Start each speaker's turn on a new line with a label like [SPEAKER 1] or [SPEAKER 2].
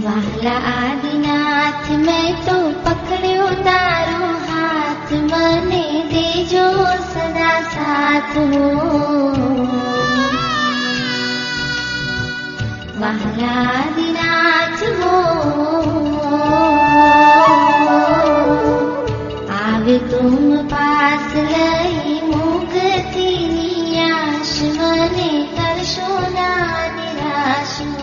[SPEAKER 1] वाला आदिनाथ मैं तो पकड़ो तारो हाथ मने देजो सदा साथ हो। वाला आदिनाथ हो आवे तुम पास लई मुक्ति नियाश मने करशो ना निराश हो।